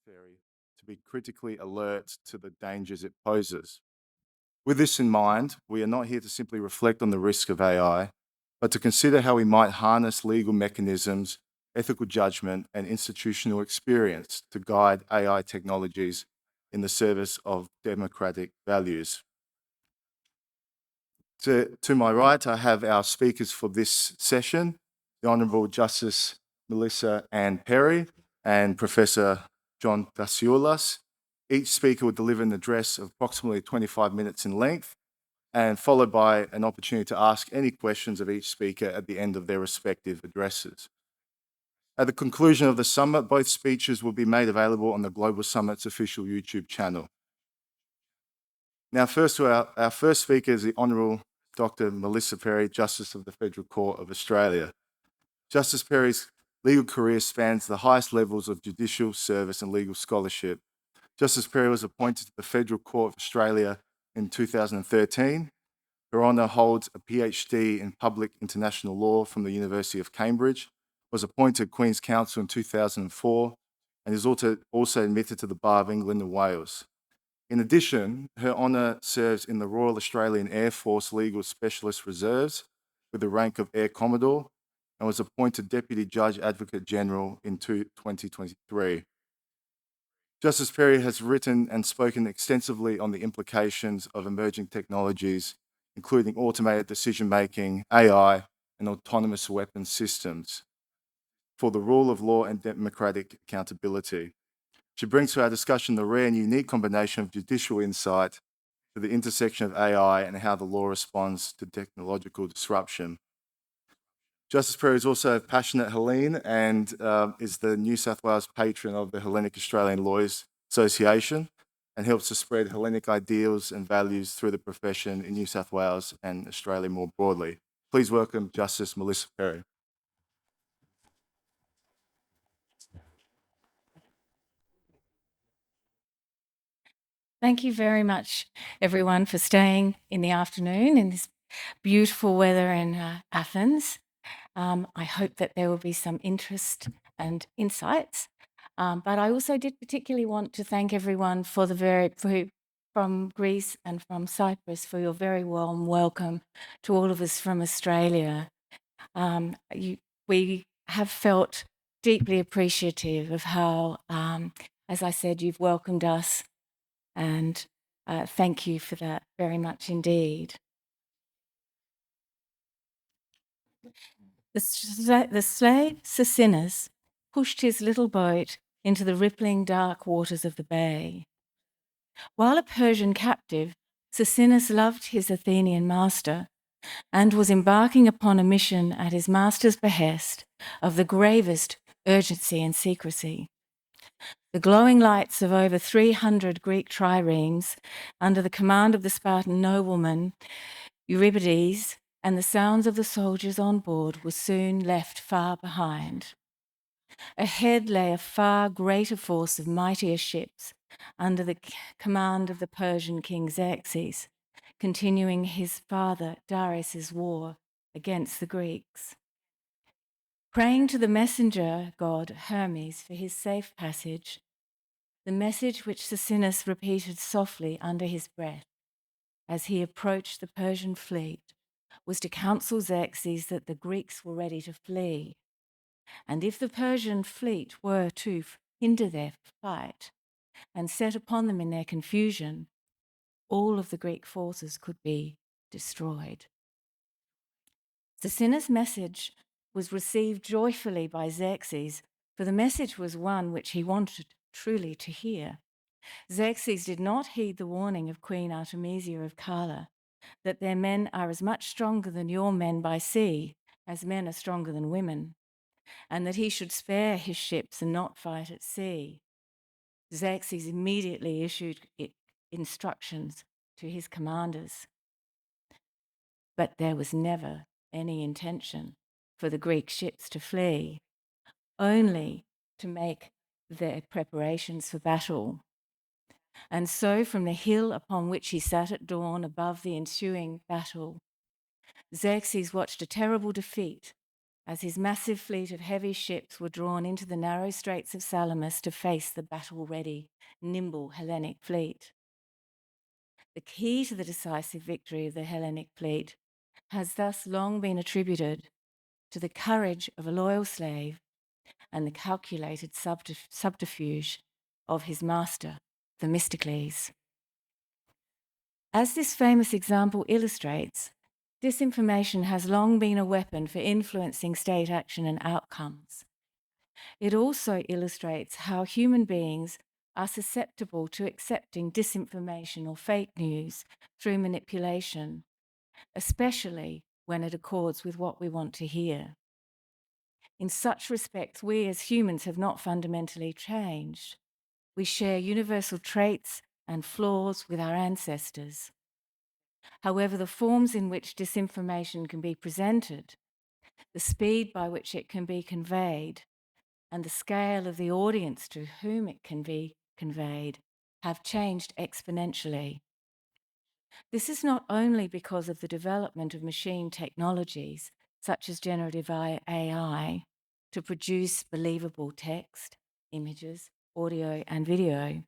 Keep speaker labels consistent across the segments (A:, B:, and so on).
A: necessary to be critically alert to the dangers it poses. With this in mind, we are not here to simply reflect on the risk of AI, but to consider how we might harness legal mechanisms, ethical judgment, and institutional experience to guide AI technologies in the service of democratic values. To my right, I have our speakers for this session, the Honourable Justice Melissa Ann Perry and Professor John Tasioulas. Each speaker will deliver an address of approximately 25 minutes in length, and followed by an opportunity to ask any questions of each speaker at the end of their respective addresses. At the conclusion of the summit, both speeches will be made available on the Global Summit's official YouTube channel. Now, first to our first speaker is the Honourable Dr. Melissa Perry, Justice of the Federal Court of Australia. Justice Perry's legal career spans the highest levels of judicial service and legal scholarship. Justice Perry was appointed to the Federal Court of Australia in 2013. Her Honour holds a PhD in Public International Law from the University of Cambridge, was appointed Queen's Counsel in 2004, and is also admitted to the Bar of England and Wales. In addition, Her Honour serves in the Royal Australian Air Force Legal Specialist Reserves with the rank of Air Commodore, and was appointed Deputy Judge Advocate General in 2023. Justice Perry has written and spoken extensively on the implications of emerging technologies, including automated decision-making, AI, and autonomous weapons systems, for the rule of law and democratic accountability. She brings to our discussion the rare and unique combination of judicial insight to the intersection of AI and how the law responds to technological disruption. Justice Perry is also a passionate Hellene and is the New South Wales patron of the Hellenic Australian Lawyers Association and helps to spread Hellenic ideals and values through the profession in New South Wales and Australia more broadly. Please welcome Justice Melissa Perry.
B: Thank you very much, everyone, for staying in the afternoon in this beautiful weather in Athens. I hope that there will be some interest and insights. But I also did particularly want to thank everyone from Greece and from Cyprus for your very warm welcome to all of us from Australia. We have felt deeply appreciative of how, as I said, you've welcomed us, and thank you for that very much indeed. The slave Sasinas pushed his little boat into the rippling dark waters of the bay. While a Persian captive, Sasinas loved his Athenian master and was embarking upon a mission at his master's behest of the gravest urgency and secrecy. The glowing lights of over 300 Greek triremes under the command of the Spartan nobleman Euripides and the sounds of the soldiers on board were soon left far behind. Ahead lay a far greater force of mightier ships under the command of the Persian king Xerxes, continuing his father Darius's war against the Greeks. Praying to the messenger god Hermes for his safe passage, the message which Sasinas repeated softly under his breath as he approached the Persian fleet was to counsel Xerxes that the Greeks were ready to flee, and if the Persian fleet were to hinder their flight and set upon them in their confusion, all of the Greek forces could be destroyed. Sasinas' message was received joyfully by Xerxes, for the message was one which he wanted truly to hear. Xerxes did not heed the warning of Queen Artemisia of Cala that their men are as much stronger than your men by sea as men are stronger than women, and that he should spare his ships and not fight at sea. Xerxes immediately issued instructions to his commanders. But there was never any intention for the Greek ships to flee, only to make their preparations for battle. And so from the hill upon which he sat at dawn above the ensuing battle, Xerxes watched a terrible defeat as his massive fleet of heavy ships were drawn into the narrow straits of Salamis to face the battle-ready, nimble Hellenic fleet. The key to the decisive victory of the Hellenic fleet has thus long been attributed to the courage of a loyal slave and the calculated subterfuge of his master, Themistocles. As this famous example illustrates, disinformation has long been a weapon for influencing state action and outcomes. It also illustrates how human beings are susceptible to accepting disinformation or fake news through manipulation, especially when it accords with what we want to hear. In such respects, we as humans have not fundamentally changed. We share universal traits and flaws with our ancestors. However, the forms in which disinformation can be presented, the speed by which it can be conveyed, and the scale of the audience to whom it can be conveyed have changed exponentially. This is not only because of the development of machine technologies, such as generative AI, to produce believable text, images, audio, and video.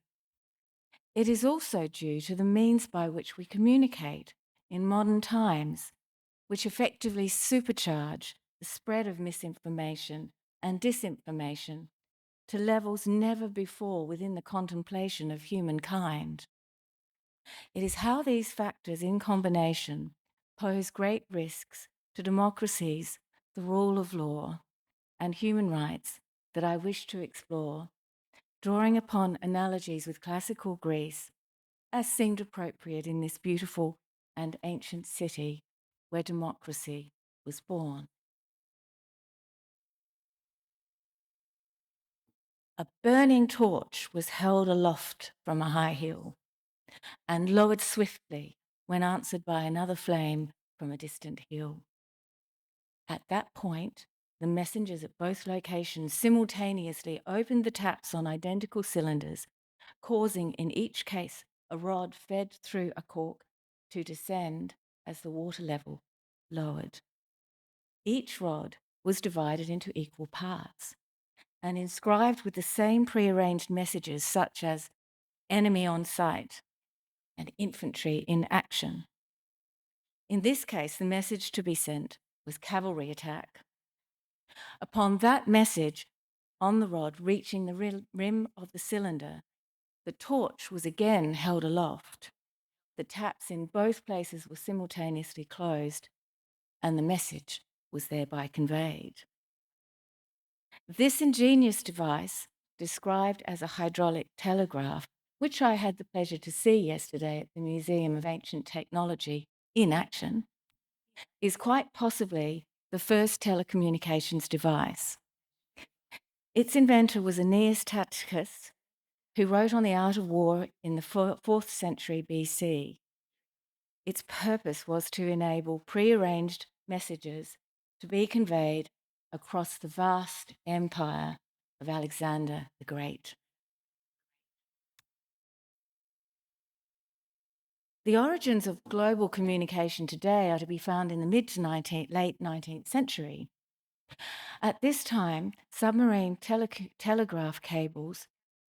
B: It is also due to the means by which we communicate in modern times, which effectively supercharge the spread of misinformation and disinformation to levels never before within the contemplation of humankind. It is how these factors in combination pose great risks to democracies, the rule of law, and human rights that I wish to explore, drawing upon analogies with classical Greece, as seemed appropriate in this beautiful and ancient city where democracy was born. A burning torch was held aloft from a high hill and lowered swiftly when answered by another flame from a distant hill. At that point, the messengers at both locations simultaneously opened the taps on identical cylinders, causing in each case a rod fed through a cork to descend as the water level lowered. Each rod was divided into equal parts and inscribed with the same prearranged messages such as enemy on sight and infantry in action. In this case, the message to be sent was cavalry attack. Upon that message on the rod reaching the rim of the cylinder, the torch was again held aloft. The taps in both places were simultaneously closed, and the message was thereby conveyed. This ingenious device, described as a hydraulic telegraph, which I had the pleasure to see yesterday at the Museum of Ancient Technology in action, is quite possibly the first telecommunications device. Its inventor was Aeneas Tacticus, who wrote on the art of war in the 4th century BC. Its purpose was to enable prearranged messages to be conveyed across the vast empire of Alexander the Great. The origins of global communication today are to be found in the mid to late 19th century. At this time, submarine telegraph cables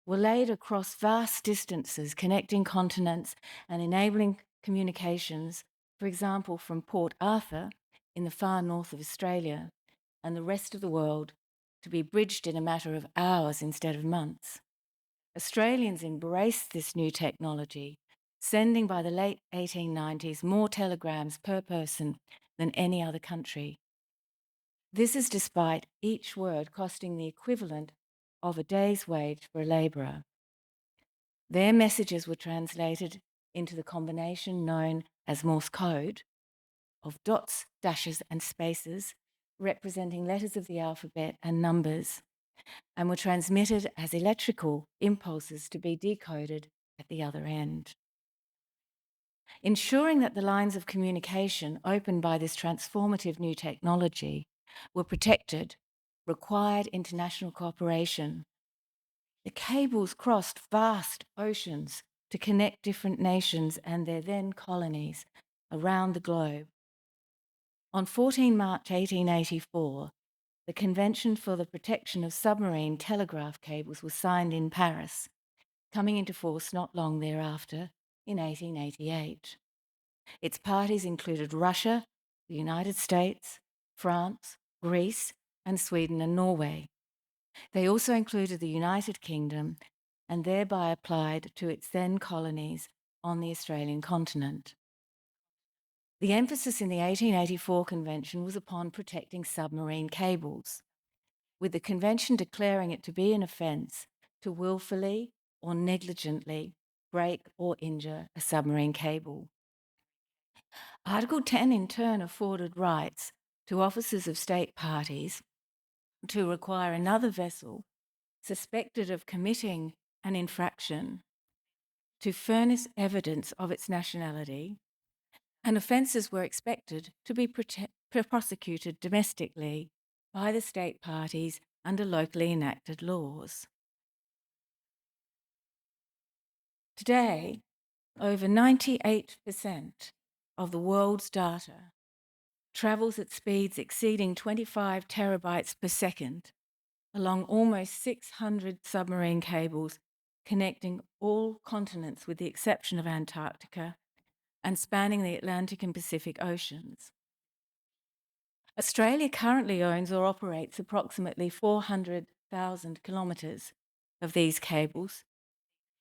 B: were laid across vast distances, connecting continents and enabling communications, for example, from Port Arthur in the far north of Australia and the rest of the world, to be bridged in a matter of hours instead of months. Australians embraced this new technology, sending by the late 1890s more telegrams per person than any other country. This is despite each word costing the equivalent of a day's wage for a labourer. Their messages were translated into the combination known as Morse code of dots, dashes, and spaces representing letters of the alphabet and numbers, and were transmitted as electrical impulses to be decoded at the other end. Ensuring that the lines of communication opened by this transformative new technology were protected required international cooperation. The cables crossed vast oceans to connect different nations and their then colonies around the globe. On 14 March 1884, the Convention for the Protection of Submarine Telegraph Cables was signed in Paris, coming into force not long thereafter in 1888. Its parties included Russia, the United States, France, Greece, and Sweden and Norway. They also included the United Kingdom and thereby applied to its then colonies on the Australian continent. The emphasis in the 1884 Convention was upon protecting submarine cables, with the Convention declaring it to be an offence to willfully or negligently break or injure a submarine cable. Article 10 in turn afforded rights to officers of state parties to require another vessel suspected of committing an infraction to furnish evidence of its nationality, and offences were expected to be prosecuted domestically by the state parties under locally enacted laws. Today, over 98% of the world's data travels at speeds exceeding 25 terabytes per second along almost 600 submarine cables connecting all continents with the exception of Antarctica and spanning the Atlantic and Pacific Oceans. Australia currently owns or operates approximately 400,000 kilometres of these cables,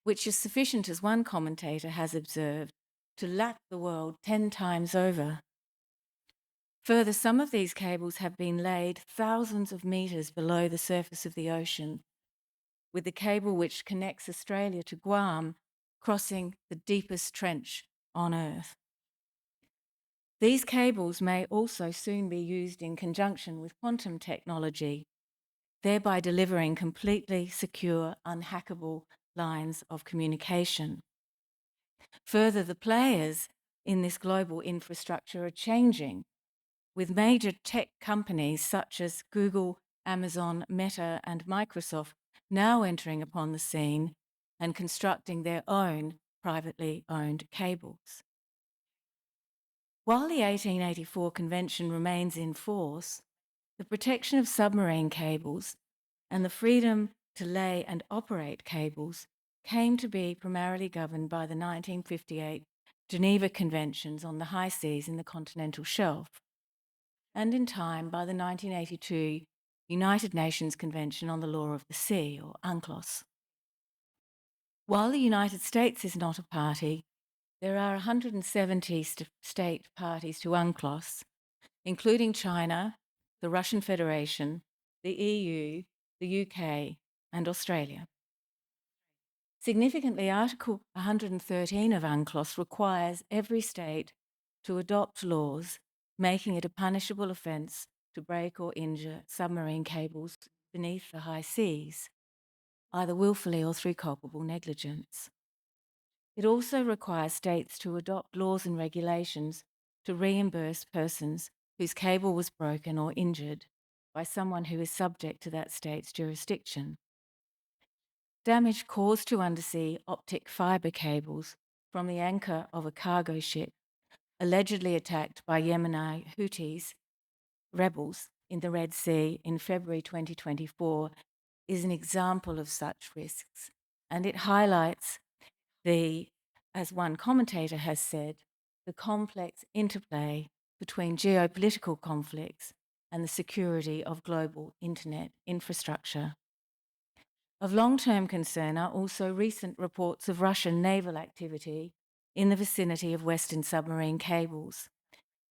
B: which is sufficient, as one commentator has observed, to lap the world 10 times over. Further, some of these cables have been laid thousands of metres below the surface of the ocean, with the cable which connects Australia to Guam crossing the deepest trench on Earth. These cables may also soon be used in conjunction with quantum technology, thereby delivering completely secure, unhackable lines of communication. Further, the players in this global infrastructure are changing, with major tech companies such as Google, Amazon, Meta, and Microsoft now entering upon the scene and constructing their own privately owned cables. While the 1884 Convention remains in force, the protection of submarine cables and the freedom to lay and operate cables came to be primarily governed by the 1958 Geneva Conventions on the high seas in the continental shelf, and in time by the 1982 United Nations Convention on the Law of the Sea, or UNCLOS. While the United States is not a party, there are 170 state parties to UNCLOS, including China, the Russian Federation, the EU, the UK, and Australia. Significantly, Article 113 of UNCLOS requires every state to adopt laws making it a punishable offence to break or injure submarine cables beneath the high seas, either willfully or through culpable negligence. It also requires states to adopt laws and regulations to reimburse persons whose cable was broken or injured by someone who is subject to that state's jurisdiction. Damage caused to undersea optic fibre cables from the anchor of a cargo ship allegedly attacked by Yemeni Houthis rebels in the Red Sea in February 2024 is an example of such risks, and it highlights as one commentator has said, the complex interplay between geopolitical conflicts and the security of global internet infrastructure. Of long-term concern are also recent reports of Russian naval activity in the vicinity of Western submarine cables.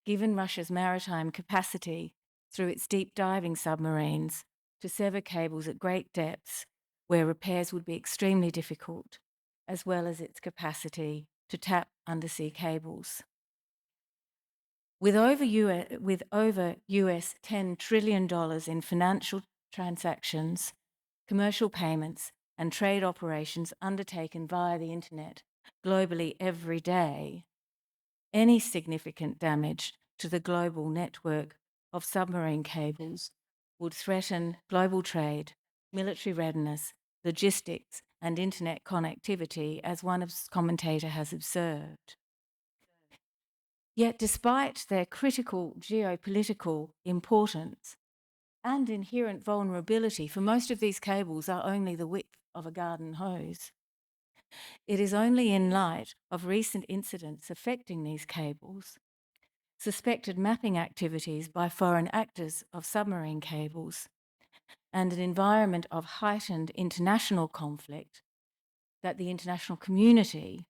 B: Given Russia's maritime capacity through its deep diving submarines to sever cables at great depths where repairs would be extremely difficult, as well as its capacity to tap undersea cables. With over US $10 trillion in financial transactions, commercial payments, and trade operations undertaken via the internet globally every day, any significant damage to the global network of submarine cables would threaten global trade, military readiness, logistics, and internet connectivity, as one commentator has observed. Yet, despite their critical geopolitical importance, and inherent vulnerability, for most of these cables are only the width of a garden hose. It is only in light of recent incidents affecting these cables, suspected mapping activities by foreign actors of submarine cables, and an environment of heightened international conflict that the international community,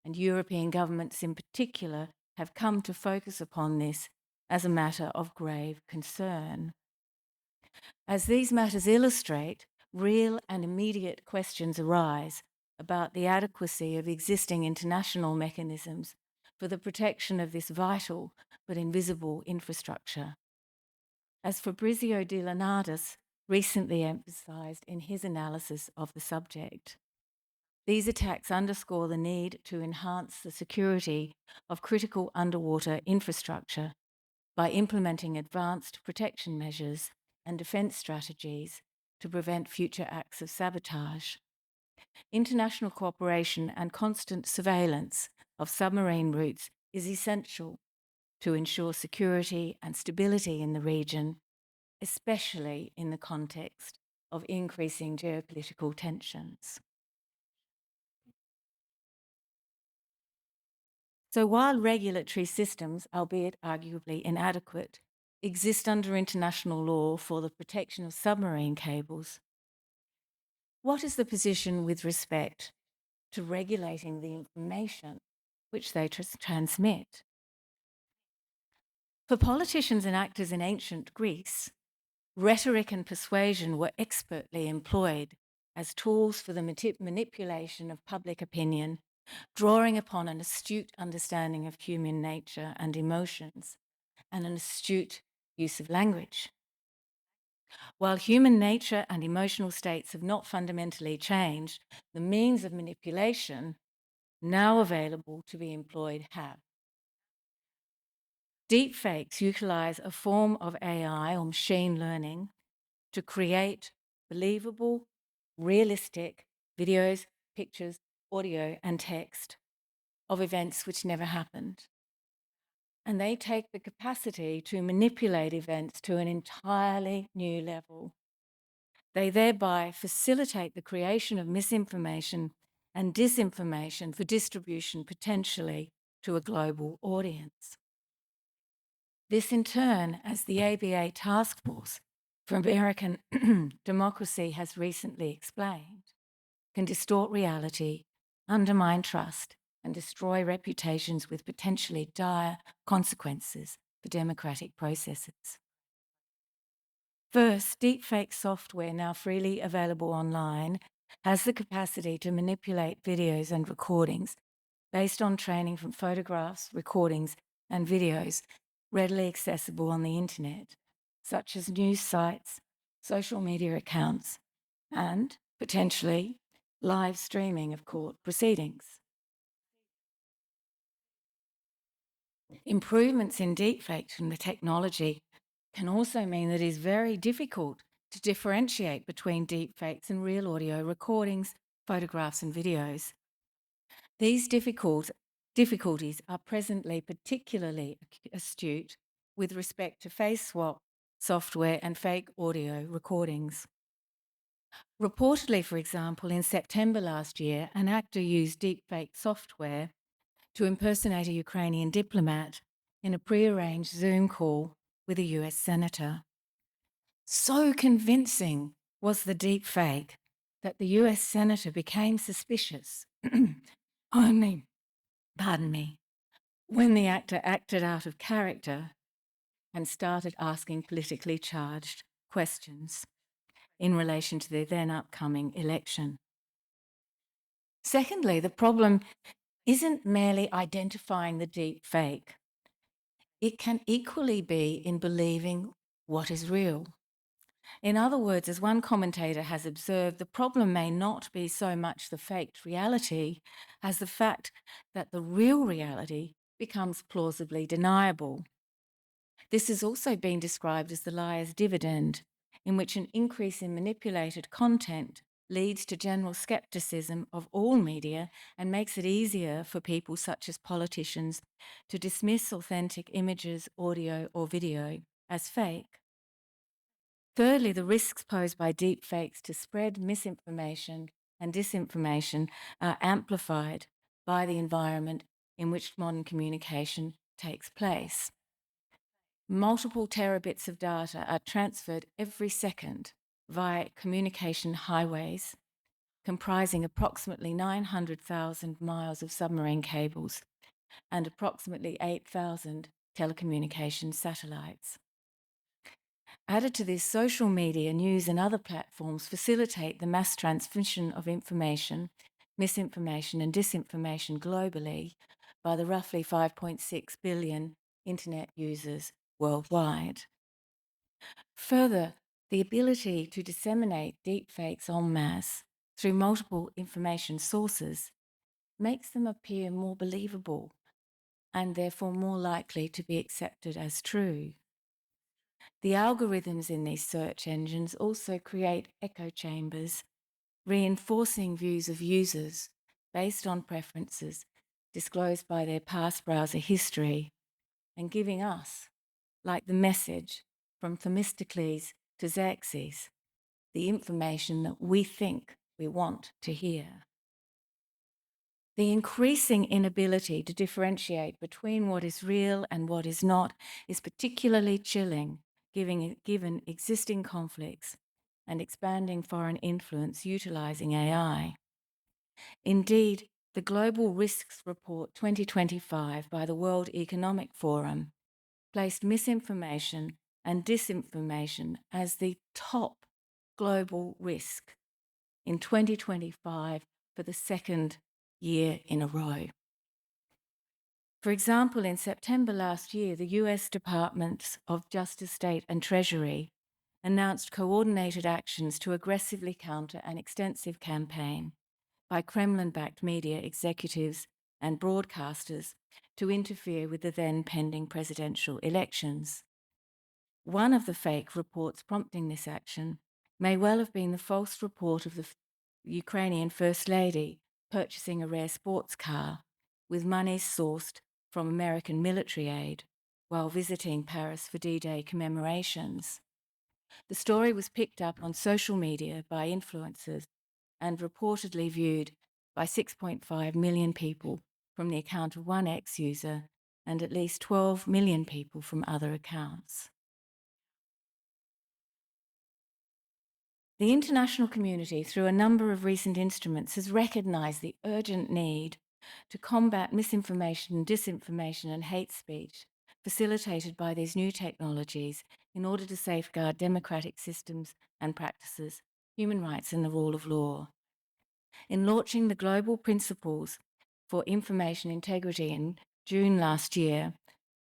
B: and European governments in particular, have come to focus upon this as a matter of grave concern. As these matters illustrate, real and immediate questions arise about the adequacy of existing international mechanisms for the protection of this vital but invisible infrastructure. As Fabrizio de Leonardis recently emphasised in his analysis of the subject, these attacks underscore the need to enhance the security of critical underwater infrastructure by implementing advanced protection measures and defence strategies to prevent future acts of sabotage. International cooperation and constant surveillance of submarine routes is essential to ensure security and stability in the region, especially in the context of increasing geopolitical tensions. So while regulatory systems, albeit arguably inadequate, exist under international law for the protection of submarine cables, what is the position with respect to regulating the information which they transmit? For politicians and actors in ancient Greece, rhetoric and persuasion were expertly employed as tools for the manipulation of public opinion, drawing upon an astute understanding of human nature and emotions, and an astute use of language. While human nature and emotional states have not fundamentally changed, the means of manipulation now available to be employed have. Deepfakes utilize a form of AI or machine learning to create believable, realistic videos, pictures, audio, and text of events which never happened. And they take the capacity to manipulate events to an entirely new level. They thereby facilitate the creation of misinformation and disinformation for distribution potentially to a global audience. This in turn, as the ABA Task Force for American Democracy has recently explained, can distort reality, undermine trust, and destroy reputations with potentially dire consequences for democratic processes. First, deepfake software, now freely available online, has the capacity to manipulate videos and recordings based on training from photographs, recordings, and videos readily accessible on the internet, such as news sites, social media accounts, and, potentially, live streaming of court proceedings. Improvements in deepfake from the technology can also mean that it is very difficult to differentiate between deepfakes and real audio recordings, photographs, and videos. These difficulties are presently particularly astute with respect to face swap software and fake audio recordings. Reportedly, for example, in September last year, an actor used deepfake software to impersonate a Ukrainian diplomat in a prearranged Zoom call with a US senator. So convincing was the deepfake that the US senator became suspicious only, when the actor acted out of character and started asking politically charged questions in relation to the then upcoming election. Secondly, the problem isn't merely identifying the deep fake. It can equally be in believing what is real. In other words, as one commentator has observed, the problem may not be so much the faked reality as the fact that the real reality becomes plausibly deniable. This has also been described as the liar's dividend, in which an increase in manipulated content leads to general skepticism of all media and makes it easier for people such as politicians to dismiss authentic images, audio, or video as fake. Thirdly, the risks posed by deepfakes to spread misinformation and disinformation are amplified by the environment in which modern communication takes place. Multiple terabits of data are transferred every second via communication highways, comprising approximately 900,000 miles of submarine cables and approximately 8,000 telecommunication satellites. Added to this, social media, news, and other platforms facilitate the mass transmission of information, misinformation, and disinformation globally by the roughly 5.6 billion internet users worldwide. Further, the ability to disseminate deepfakes en masse through multiple information sources makes them appear more believable and therefore more likely to be accepted as true. The algorithms in these search engines also create echo chambers, reinforcing views of users based on preferences disclosed by their past browser history and giving us, like the message from Themistocles to Xerxes, the information that we think we want to hear. The increasing inability to differentiate between what is real and what is not is particularly chilling, given existing conflicts and expanding foreign influence utilizing AI. Indeed, the Global Risks Report 2025 by the World Economic Forum placed misinformation and disinformation as the top global risk in 2025 for the second year in a row. For example, in September last year, the US Departments of Justice, State and Treasury announced coordinated actions to aggressively counter an extensive campaign by Kremlin-backed media executives and broadcasters to interfere with the then pending presidential elections. One of the fake reports prompting this action may well have been the false report of the Ukrainian First Lady purchasing a rare sports car with monies sourced from American military aid while visiting Paris for D-Day commemorations. The story was picked up on social media by influencers and reportedly viewed by 6.5 million people from the account of one ex-user and at least 12 million people from other accounts. The international community, through a number of recent instruments, has recognized the urgent need to combat misinformation, disinformation, and hate speech facilitated by these new technologies in order to safeguard democratic systems and practices, human rights, and the rule of law. In launching the Global Principles for Information Integrity in June last year,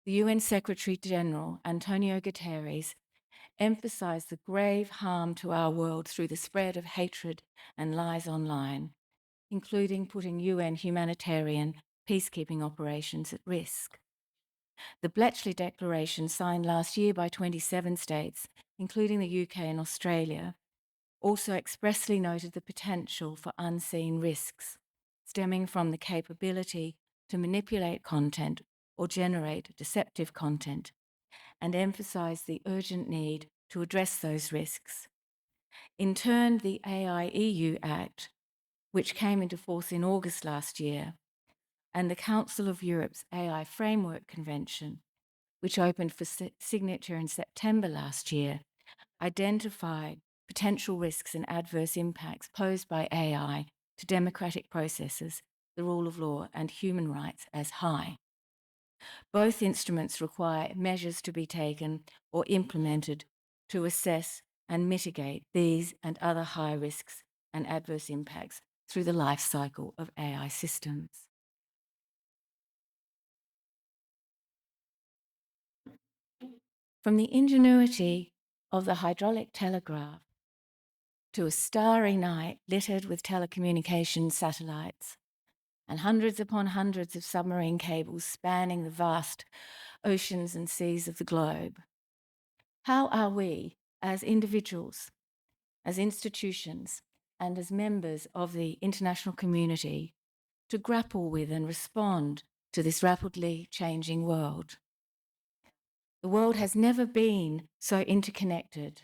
B: the UN Secretary General, Antonio Guterres, emphasized the grave harm to our world through the spread of hatred and lies online, including putting UN humanitarian peacekeeping operations at risk. The Bletchley Declaration, signed last year by 27 states, including the UK and Australia, also expressly noted the potential for unseen risks stemming from the capability to manipulate content or generate deceptive content, and emphasized the urgent need to address those risks. In turn, the AIEU Act, which came into force in August last year, and the Council of Europe's AI Framework Convention, which opened for signature in September last year, identified potential risks and adverse impacts posed by AI to democratic processes, the rule of law, and human rights as high. Both instruments require measures to be taken or implemented to assess and mitigate these and other high risks and adverse impacts through the life cycle of AI systems. From the ingenuity of the hydraulic telegraph to a starry night littered with telecommunications satellites and hundreds upon hundreds of submarine cables spanning the vast oceans and seas of the globe, how are we, as individuals, as institutions, and as members of the international community, to grapple with and respond to this rapidly changing world? The world has never been so interconnected,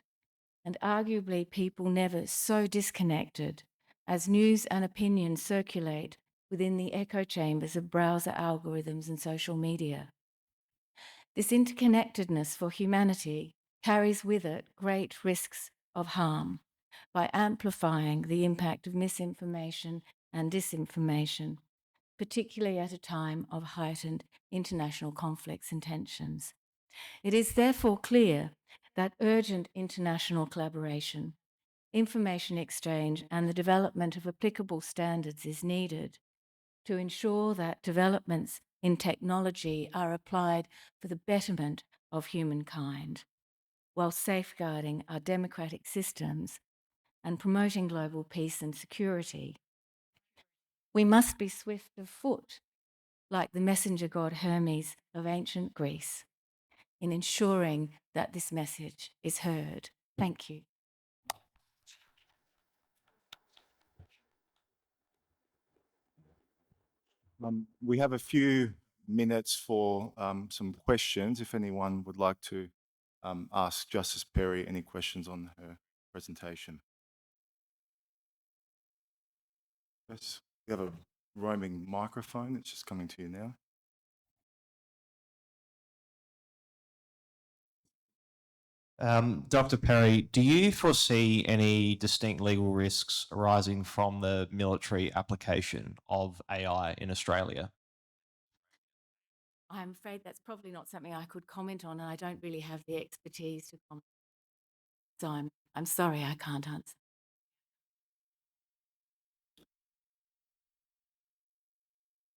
B: and arguably people never so disconnected as news and opinion circulate within the echo chambers of browser algorithms and social media. This interconnectedness for humanity carries with it great risks of harm by amplifying the impact of misinformation and disinformation, particularly at a time of heightened international conflicts and tensions. It is therefore clear that urgent international collaboration, information exchange, and the development of applicable standards is needed to ensure that developments in technology are applied for the betterment of humankind, while safeguarding our democratic systems and promoting global peace and security. We must be swift of foot, like the messenger god Hermes of ancient Greece, in ensuring that this message is heard. Thank you.
A: We have a few minutes for some questions. If anyone would like to ask Justice Perry any questions on her presentation. Yes, we have a roaming microphone. It's just coming to you now.
C: Dr. Perry, do you foresee any distinct legal risks arising from the military application of AI in Australia?
B: I'm afraid that's probably not something I could comment on, and I don't really have the expertise to comment. So I'm sorry I can't answer.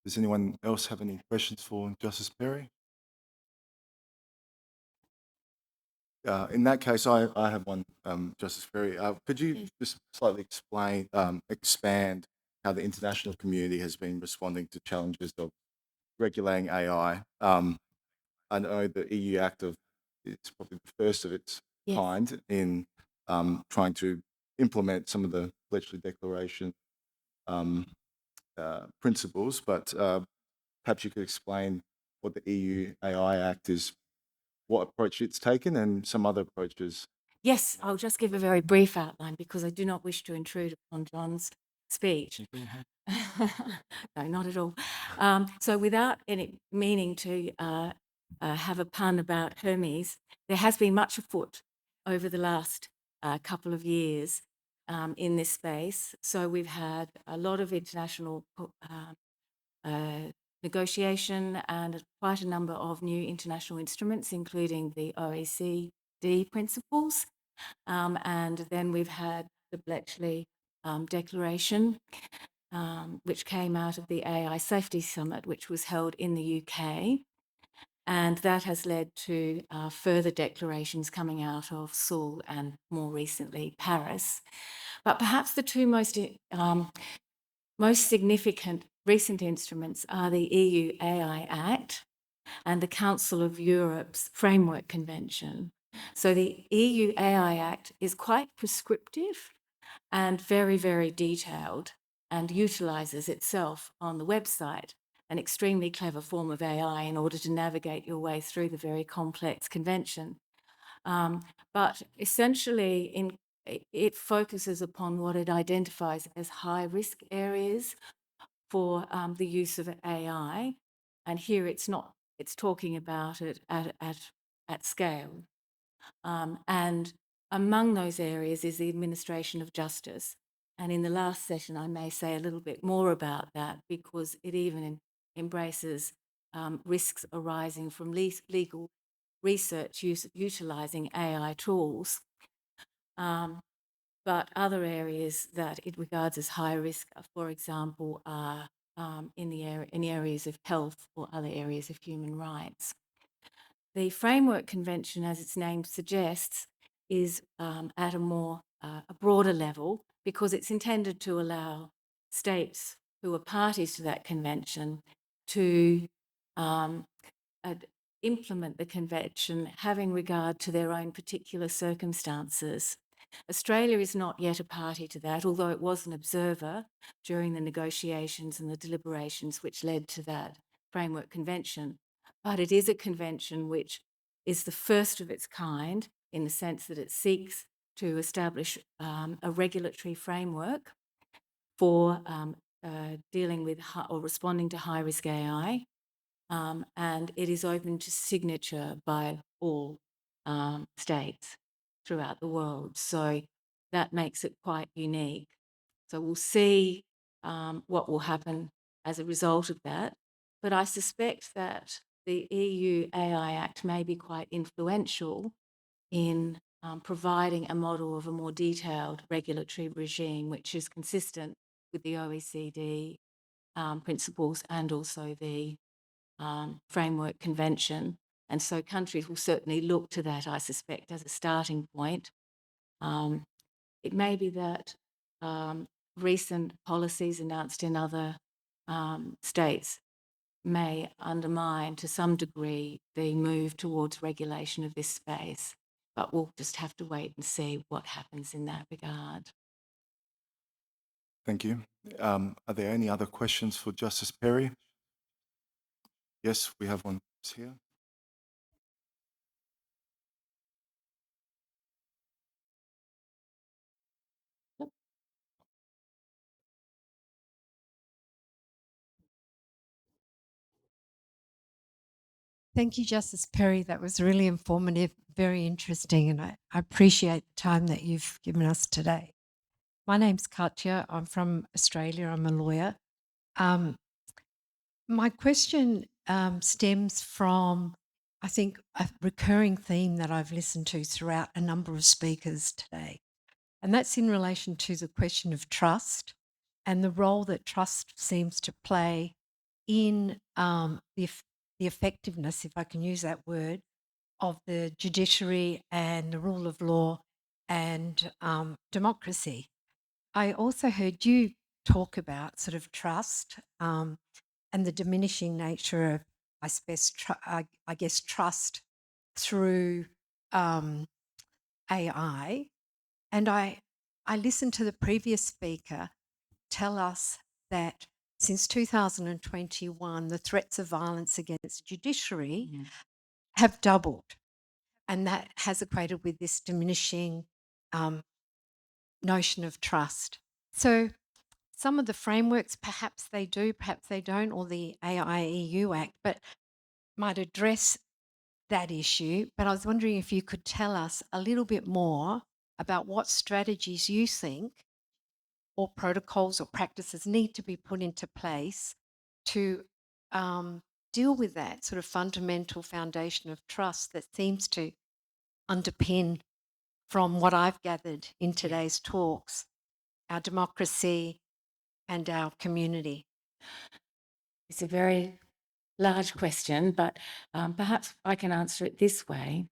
A: Does anyone else have any questions for Justice Perry? In that case, I have one, Justice Perry. Could you just slightly expand how the international community has been responding to challenges of regulating AI? I know the EU Act it's probably the first of its kind in trying to implement some of the Bletchley Declaration principles, but perhaps you could explain what the EU AI Act is, what approach it's taken, and some other approaches.
B: Yes, I'll just give a very brief outline because I do not wish to intrude upon John's speech. No, not at all. So without any meaning to have a pun about Hermes, there has been much afoot over the last couple of years in this space. So we've had a lot of international negotiation and quite a number of new international instruments, including the OECD principles. And then we've had the Bletchley Declaration, which came out of the AI Safety Summit, which was held in the UK. And that has led to further declarations coming out of Seoul and more recently Paris. But perhaps the two most significant recent instruments are the EU AI Act and the Council of Europe's Framework Convention. So the EU AI Act is quite prescriptive and very, very detailed and utilises itself on the website an extremely clever form of AI in order to navigate your way through the very complex convention. But essentially, it focuses upon what it identifies as high-risk areas for the use of AI. And here it's talking about it at scale. And among those areas is the administration of justice. And in the last session, I may say a little bit more about that because it even embraces risks arising from legal research utilising AI tools. But other areas that it regards as high risk, for example, are in areas of health or other areas of human rights. The Framework Convention, as its name suggests, is at a broader level because it's intended to allow states who are parties to that convention to implement the convention having regard to their own particular circumstances. Australia is not yet a party to that, although it was an observer during the negotiations and the deliberations which led to that Framework Convention. But it is a convention which is the first of its kind in the sense that it seeks to establish a regulatory framework for dealing with or responding to high-risk AI, and it is open to signature by all states throughout the world. So that makes it quite unique. So we'll see what will happen as a result of that. But I suspect that the EU AI Act may be quite influential in providing a model of a more detailed regulatory regime, which is consistent with the OECD principles and also the Framework Convention. And so countries will certainly look to that, I suspect, as a starting point. It may be that recent policies announced in other states may undermine to some degree the move towards regulation of this space, but we'll just have to wait and see what happens in that regard.
A: Thank you. Are there any other questions for Justice Perry? Yes, we have one here.
D: Thank you, Justice Perry. That was really informative, very interesting, and I appreciate the time that you've given us today. My name's Katya. I'm from Australia. I'm a lawyer. My question stems from, I think, a recurring theme that I've listened to throughout a number of speakers today, and that's in relation to the question of trust and the role that trust seems to play in the effectiveness, if I can use that word, of the judiciary and the rule of law and democracy. I also heard you talk about sort of trust and the diminishing nature of, I guess, trust through AI. And I listened to the previous speaker tell us that since 2021, the threats of violence against judiciary have doubled. And that has equated with this diminishing notion of trust. So some of the frameworks, perhaps they do, perhaps they don't, or the AIEU Act, but might address that issue. But I was wondering if you could tell us a little bit more about what strategies you think or protocols or practices need to be put into place to deal with that sort of fundamental foundation of trust that seems to underpin, from what I've gathered in today's talks, our democracy and our community.
B: It's a very large question, but perhaps I can answer it this way.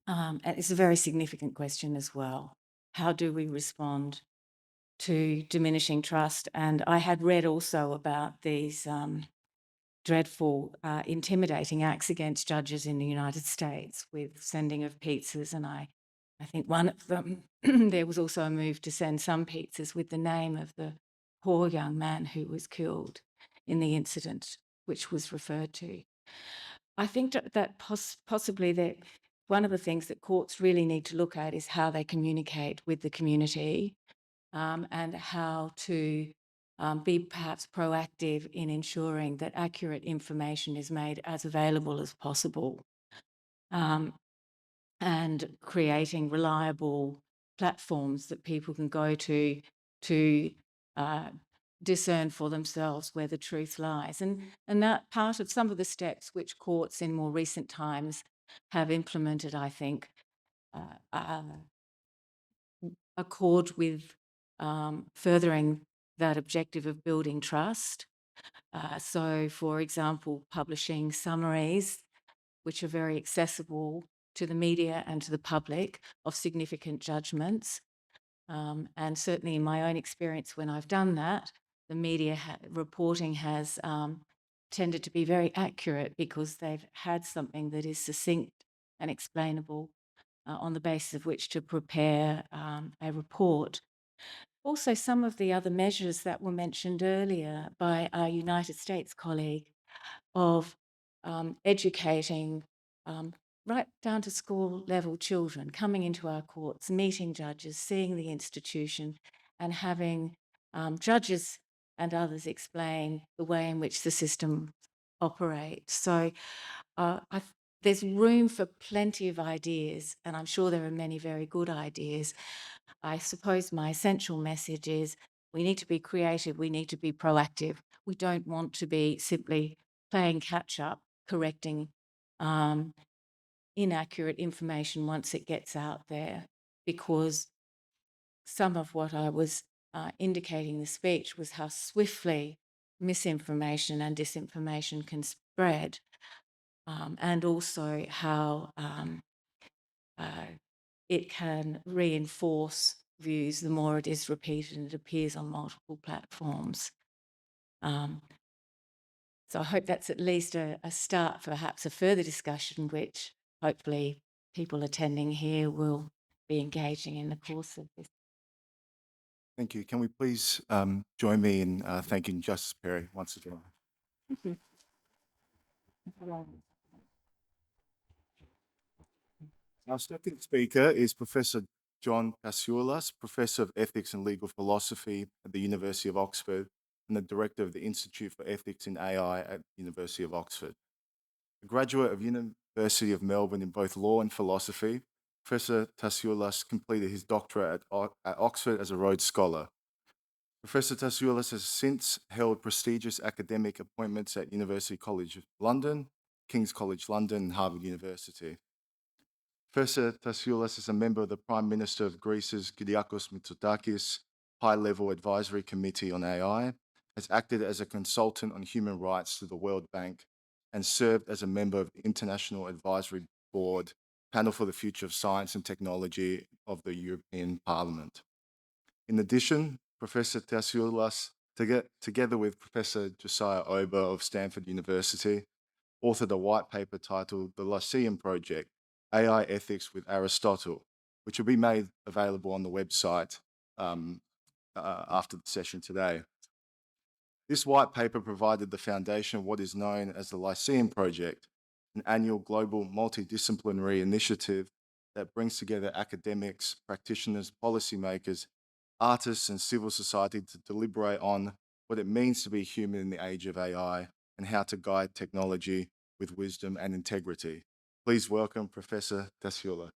B: And it's a very significant question as well. How do we respond to diminishing trust? And I had read also about these dreadful, intimidating acts against judges in the United States with sending of pizzas. And I think one of them, there was also a move to send some pizzas with the name of the poor young man who was killed in the incident, which was referred to. I think that possibly that one of the things that courts really need to look at is how they communicate with the community and how to be perhaps proactive in ensuring that accurate information is made as available as possible and creating reliable platforms that people can go to discern for themselves where the truth lies. And that part of some of the steps which courts in more recent times have implemented, I think, accord with furthering that objective of building trust. So, for example, publishing summaries, which are very accessible to the media and to the public, of significant judgments. And certainly in my own experience when I've done that, the media reporting has tended to be very accurate because they've had something that is succinct and explainable on the basis of which to prepare a report. Also, some of the other measures that were mentioned earlier by our United States colleague of educating right down to school level children coming into our courts, meeting judges, seeing the institution, and having judges and others explain the way in which the system operates. So there's room for plenty of ideas, and I'm sure there are many very good ideas. I suppose my essential message is we need to be creative, we need to be proactive. We don't want to be simply playing catch up, correcting inaccurate information once it gets out there, because some of what I was indicating in the speech was how swiftly misinformation and disinformation can spread, and also how it can reinforce views the more it is repeated and it appears on multiple platforms. So I hope that's at least a start for perhaps a further discussion, which hopefully people attending here will be engaging in the course of this.
A: Thank you. Can we please join me in thanking Justice Perry once again? Our second speaker is Professor John Tasioulas, Professor of Ethics and Legal Philosophy at the University of Oxford and the Director of the Institute for Ethics in AI at the University of Oxford. A graduate of University of Melbourne in both law and philosophy, Professor Tasioulas completed his doctorate at Oxford as a Rhodes Scholar. Professor Tasioulas has since held prestigious academic appointments at University College London, King's College London, and Harvard University. Professor Tasioulas is a member of the Prime Minister of Greece's Kourakis Mitsotakis High-Level Advisory Committee on AI, has acted as a consultant on human rights to the World Bank, and served as a member of the International Advisory Board Panel for the Future of Science and Technology of the European Parliament. In addition, Professor Tasioulas, together with Professor Josiah Ober of Stanford University, authored a white paper titled The Lyceum Project, AI Ethics with Aristotle, which will be made available on the website after the session today. This white paper provided the foundation of what is known as the Lyceum Project, an annual global multidisciplinary initiative that brings together academics, practitioners, policymakers, artists, and civil society to deliberate on what it means to be human in the age of AI and how to guide technology with wisdom and integrity. Please welcome Professor Tasioulas.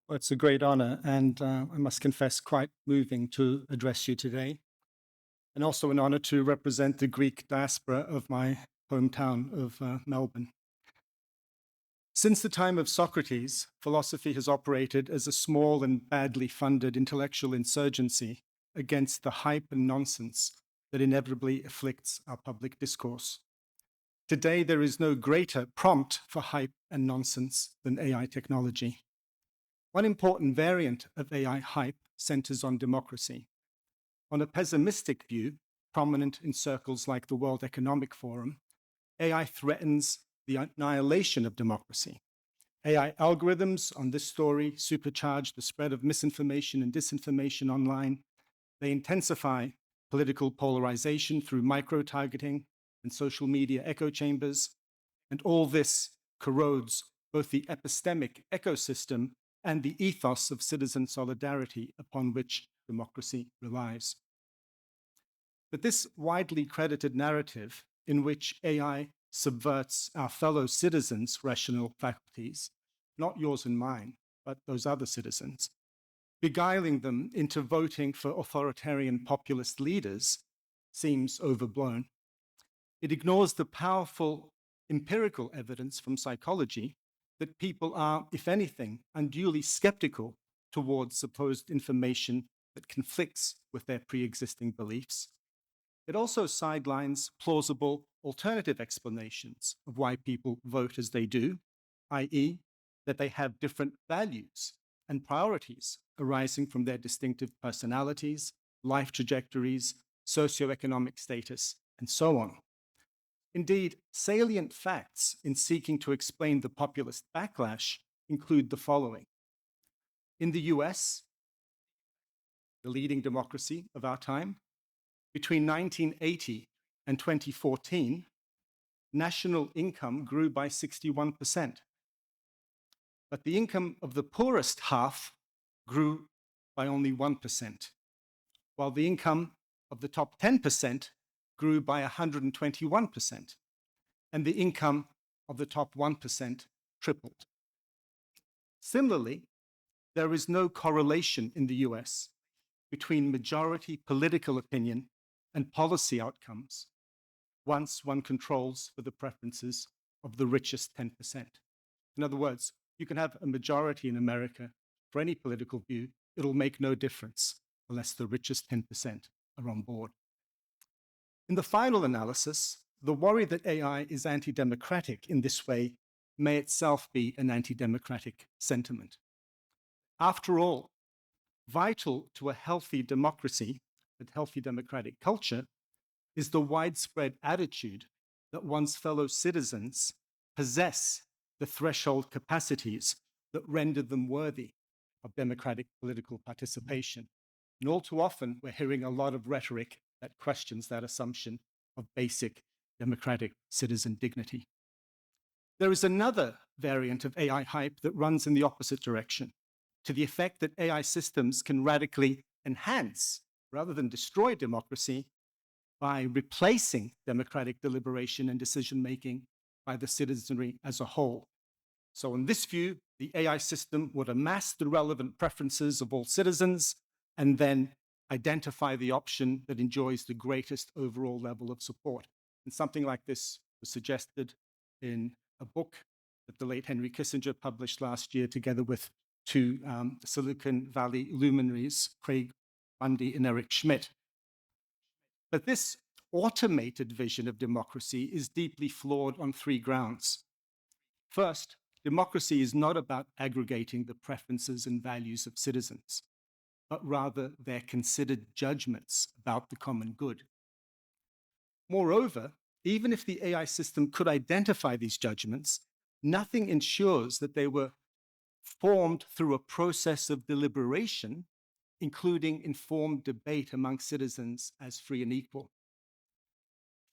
E: Well, it's a great honor, and I must confess, quite moving to address you today. And also an honor to represent the Greek diaspora of my hometown of Melbourne. Since the time of Socrates, philosophy has operated as a small and badly funded intellectual insurgency against the hype and nonsense that inevitably afflicts our public discourse. Today, there is no greater prompt for hype and nonsense than AI technology. One important variant of AI hype centers on democracy. On a pessimistic view, prominent in circles like the World Economic Forum, AI threatens the annihilation of democracy. AI algorithms on this story supercharge the spread of misinformation and disinformation online. They intensify political polarization through micro-targeting and social media echo chambers. And all this corrodes both the epistemic ecosystem and the ethos of citizen solidarity upon which democracy relies. But this widely credited narrative in which AI subverts our fellow citizens' rational faculties, not yours and mine, but those other citizens, beguiling them into voting for authoritarian populist leaders, seems overblown. It ignores the powerful empirical evidence from psychology that people are, if anything, unduly skeptical towards supposed information that conflicts with their pre-existing beliefs. It also sidelines plausible alternative explanations of why people vote as they do, i.e., that they have different values and priorities arising from their distinctive personalities, life trajectories, socioeconomic status, and so on. Indeed, salient facts in seeking to explain the populist backlash include the following. In the US, the leading democracy of our time, between 1980 and 2014, national income grew by 61%. But the income of the poorest half grew by only 1%, while the income of the top 10% grew by 121%, and the income of the top 1% tripled. Similarly, there is no correlation in the US between majority political opinion and policy outcomes once one controls for the preferences of the richest 10%. In other words, you can have a majority in America for any political view, it'll make no difference unless the richest 10% are on board. In the final analysis, the worry that AI is anti-democratic in this way may itself be an anti-democratic sentiment. After all, vital to a healthy democracy, a healthy democratic culture, is the widespread attitude that one's fellow citizens possess the threshold capacities that render them worthy of democratic political participation. And all too often, we're hearing a lot of rhetoric that questions that assumption of basic democratic citizen dignity. There is another variant of AI hype that runs in the opposite direction, to the effect that AI systems can radically enhance, rather than destroy democracy, by replacing democratic deliberation and decision-making by the citizenry as a whole. So in this view, the AI system would amass the relevant preferences of all citizens and then identify the option that enjoys the greatest overall level of support. And something like this was suggested in a book that the late Henry Kissinger published last year together with two Silicon Valley luminaries, Craig Bundy and Eric Schmidt. But this automated vision of democracy is deeply flawed on three grounds. First, democracy is not about aggregating the preferences and values of citizens, but rather their considered judgments about the common good. Moreover, even if the AI system could identify these judgments, nothing ensures that they were formed through a process of deliberation, including informed debate among citizens as free and equal.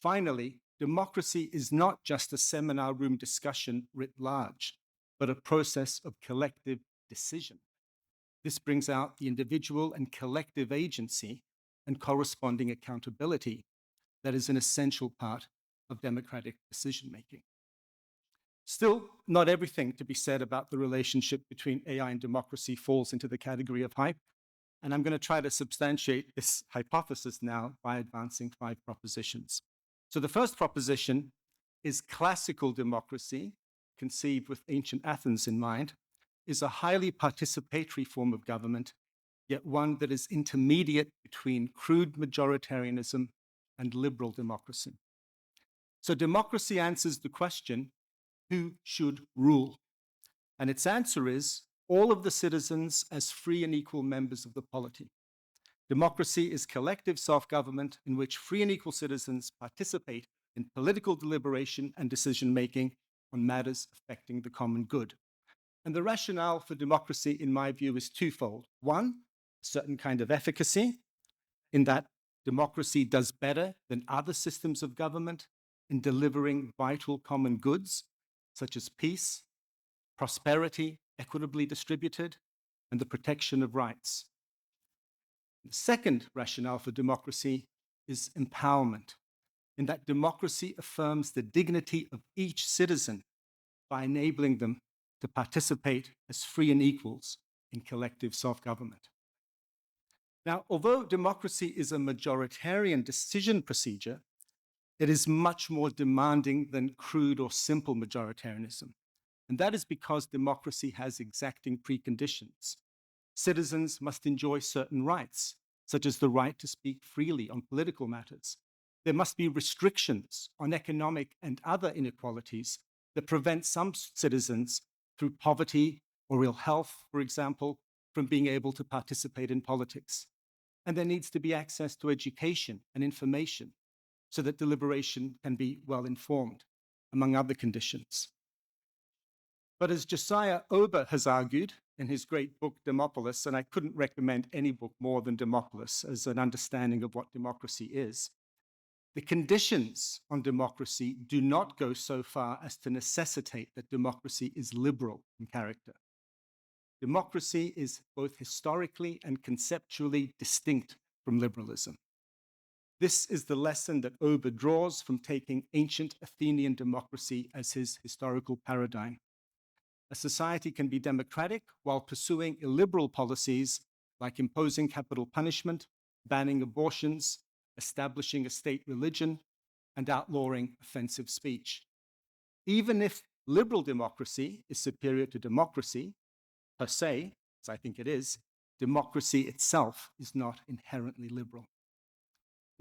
E: Finally, democracy is not just a seminar room discussion writ large, but a process of collective decision. This brings out the individual and collective agency and corresponding accountability that is an essential part of democratic decision-making. Still, not everything to be said about the relationship between AI and democracy falls into the category of hype, and I'm going to try to substantiate this hypothesis now by advancing 5 propositions. So the first proposition is classical democracy, conceived with ancient Athens in mind, is a highly participatory form of government, yet one that is intermediate between crude majoritarianism and liberal democracy. So democracy answers the question, who should rule? And its answer is all of the citizens as free and equal members of the polity. Democracy is collective self-government in which free and equal citizens participate in political deliberation and decision-making on matters affecting the common good. And the rationale for democracy, in my view, is twofold. One, a certain kind of efficacy, in that democracy does better than other systems of government in delivering vital common goods, such as peace, prosperity, equitably distributed, and the protection of rights. The second rationale for democracy is empowerment, in that democracy affirms the dignity of each citizen by enabling them to participate as free and equals in collective self-government. Now, although democracy is a majoritarian decision procedure, it is much more demanding than crude or simple majoritarianism. And that is because democracy has exacting preconditions. Citizens must enjoy certain rights, such as the right to speak freely on political matters. There must be restrictions on economic and other inequalities that prevent some citizens through poverty or ill health, for example, from being able to participate in politics. And there needs to be access to education and information so that deliberation can be well informed, among other conditions. But as Josiah Ober has argued in his great book, Demopolis, and I couldn't recommend any book more than Demopolis as an understanding of what democracy is. The conditions on democracy do not go so far as to necessitate that democracy is liberal in character. Democracy is both historically and conceptually distinct from liberalism. This is the lesson that Ober draws from taking ancient Athenian democracy as his historical paradigm. A society can be democratic while pursuing illiberal policies like imposing capital punishment, banning abortions, establishing a state religion, and outlawing offensive speech. Even if liberal democracy is superior to democracy, per se, as I think it is, democracy itself is not inherently liberal.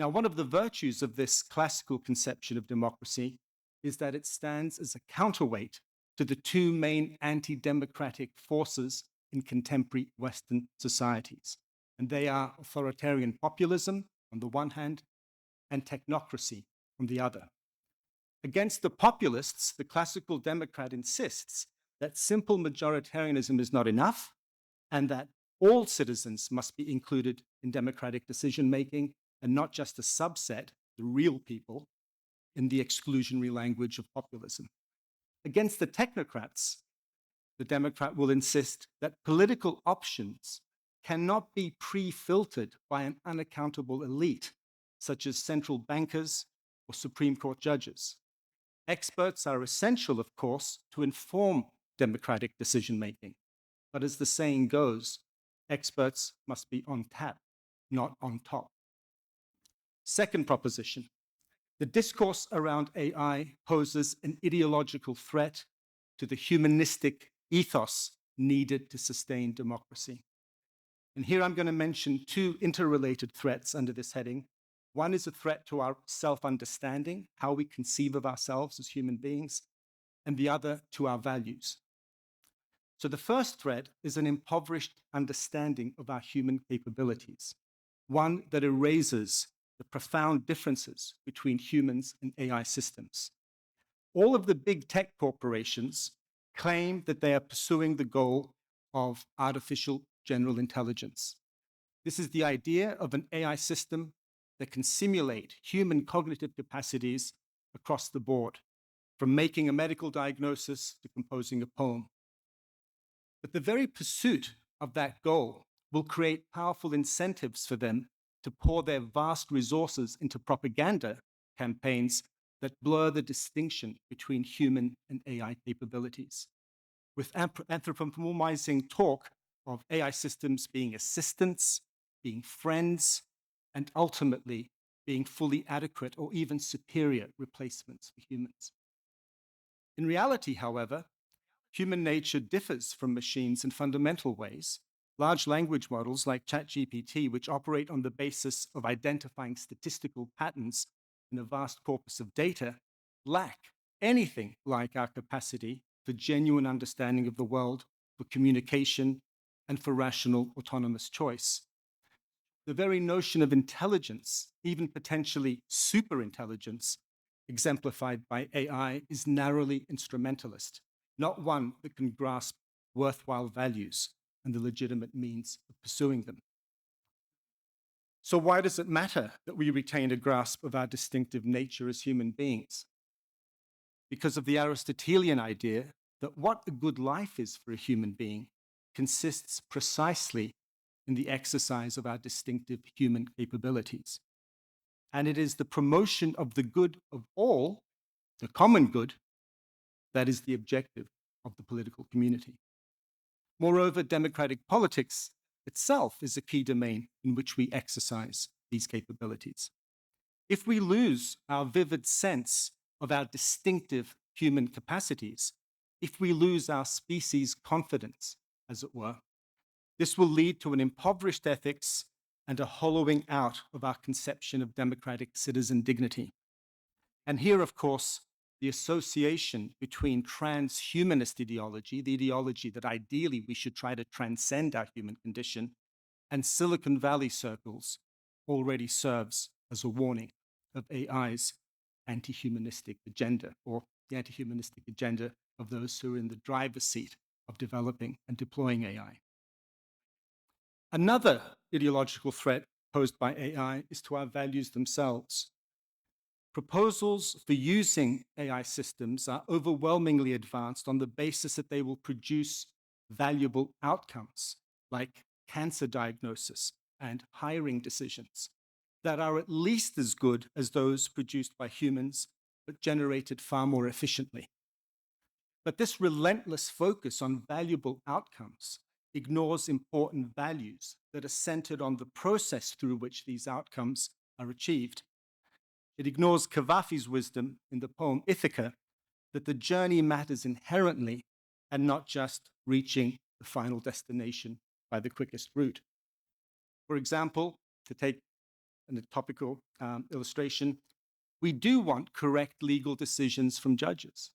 E: Now, one of the virtues of this classical conception of democracy is that it stands as a counterweight to the two main anti-democratic forces in contemporary Western societies. And they are authoritarian populism on the one hand and technocracy on the other. Against the populists, the classical democrat insists that simple majoritarianism is not enough and that all citizens must be included in democratic decision-making and not just a subset, the real people, in the exclusionary language of populism. Against the technocrats, the Democrat will insist that political options cannot be pre-filtered by an unaccountable elite, such as central bankers or Supreme Court judges. Experts are essential, of course, to inform democratic decision-making. But as the saying goes, experts must be on tap, not on top. Second proposition, the discourse around AI poses an ideological threat to the humanistic ethos needed to sustain democracy. And here I'm going to mention two interrelated threats under this heading. One is a threat to our self-understanding, how we conceive of ourselves as human beings, and the other to our values. So the first threat is an impoverished understanding of our human capabilities, one that erases the profound differences between humans and AI systems. All of the big tech corporations claim that they are pursuing the goal of artificial general intelligence. This is the idea of an AI system that can simulate human cognitive capacities across the board, from making a medical diagnosis to composing a poem. But the very pursuit of that goal will create powerful incentives for them to pour their vast resources into propaganda campaigns that blur the distinction between human and AI capabilities. With anthropomorphizing talk of AI systems being assistants, being friends, and ultimately being fully adequate or even superior replacements for humans. In reality, however, human nature differs from machines in fundamental ways. Large language models like ChatGPT, which operate on the basis of identifying statistical patterns in a vast corpus of data, lack anything like our capacity for genuine understanding of the world, for communication, and for rational autonomous choice. The very notion of intelligence, even potentially superintelligence, exemplified by AI, is narrowly instrumentalist, not one that can grasp worthwhile values and the legitimate means of pursuing them. So why does it matter that we retain a grasp of our distinctive nature as human beings? Because of the Aristotelian idea that what a good life is for a human being consists precisely in the exercise of our distinctive human capabilities. And it is the promotion of the good of all, the common good, that is the objective of the political community. Moreover, democratic politics itself is a key domain in which we exercise these capabilities. If we lose our vivid sense of our distinctive human capacities, if we lose our species' confidence, as it were, this will lead to an impoverished ethics and a hollowing out of our conception of democratic citizen dignity. And here, of course, the association between transhumanist ideology, the ideology that ideally we should try to transcend our human condition, and Silicon Valley circles already serves as a warning of AI's anti-humanistic agenda, or the anti-humanistic agenda of those who are in the driver's seat of developing and deploying AI. Another ideological threat posed by AI is to our values themselves. Proposals for using AI systems are overwhelmingly advanced on the basis that they will produce valuable outcomes, like cancer diagnosis and hiring decisions, that are at least as good as those produced by humans, but generated far more efficiently. But this relentless focus on valuable outcomes ignores important values that are centered on the process through which these outcomes are achieved. It ignores Kourakis' wisdom in the poem Ithaca that the journey matters inherently and not just reaching the final destination by the quickest route. For example, to take a topical illustration, we do want correct legal decisions from judges,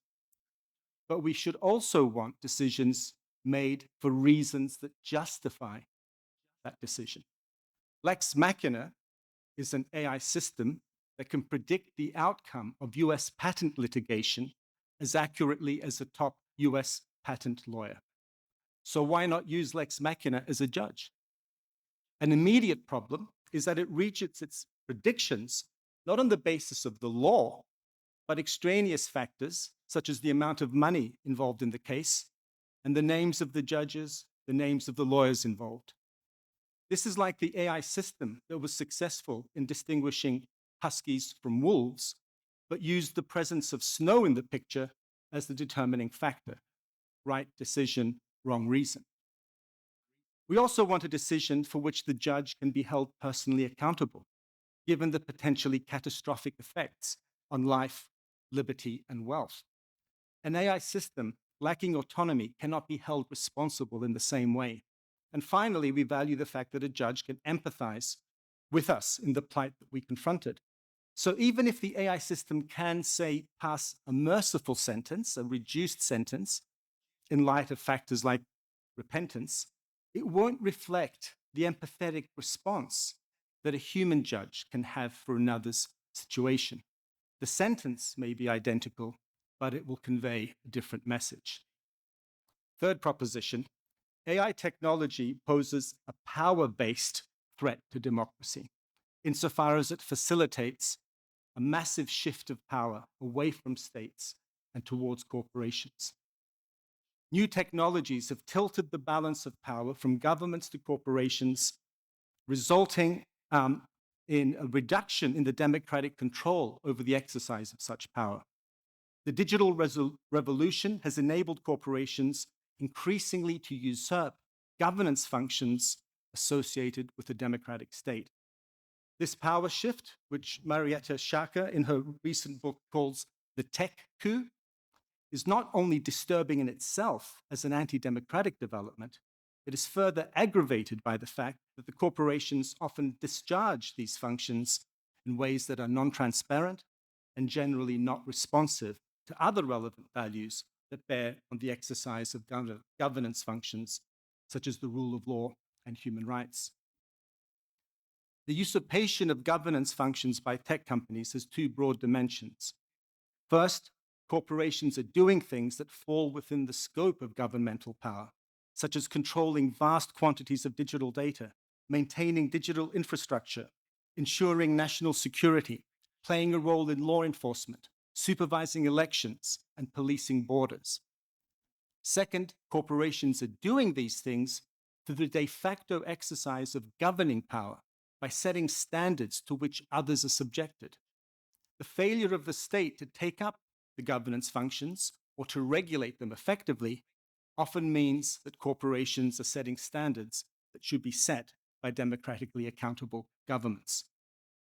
E: but we should also want decisions made for reasons that justify that decision. Lex Machina is an AI system that can predict the outcome of US patent litigation as accurately as a top US patent lawyer. So why not use Lex Machina as a judge? An immediate problem is that it reaches its predictions not on the basis of the law, but extraneous factors such as the amount of money involved in the case and the names of the judges, the names of the lawyers involved. This is like the AI system that was successful in distinguishing huskies from wolves, but used the presence of snow in the picture as the determining factor. Right decision, wrong reason. We also want a decision for which the judge can be held personally accountable, given the potentially catastrophic effects on life, liberty, and wealth. An AI system lacking autonomy cannot be held responsible in the same way. And finally, we value the fact that a judge can empathize with us in the plight that we confronted. So even if the AI system can, say, pass a merciful sentence, a reduced sentence, in light of factors like repentance, it won't reflect the empathetic response that a human judge can have for another's situation. The sentence may be identical, but it will convey a different message. Third proposition, AI technology poses a power-based threat to democracy, insofar as it facilitates a massive shift of power away from states and towards corporations. New technologies have tilted the balance of power from governments to corporations, resulting in a reduction in the democratic control over the exercise of such power. The digital revolution has enabled corporations increasingly to usurp governance functions associated with the democratic state. This power shift, which Marietta Schaake in her recent book calls the tech coup, is not only disturbing in itself as an anti-democratic development, it is further aggravated by the fact that the corporations often discharge these functions in ways that are non-transparent and generally not responsive to other relevant values that bear on the exercise of governance functions, such as the rule of law and human rights. The usurpation of governance functions by tech companies has two broad dimensions. First, corporations are doing things that fall within the scope of governmental power, such as controlling vast quantities of digital data, maintaining digital infrastructure, ensuring national security, playing a role in law enforcement, supervising elections, and policing borders. Second, corporations are doing these things through the de facto exercise of governing power by setting standards to which others are subjected. The failure of the state to take up the governance functions or to regulate them effectively often means that corporations are setting standards that should be set by democratically accountable governments,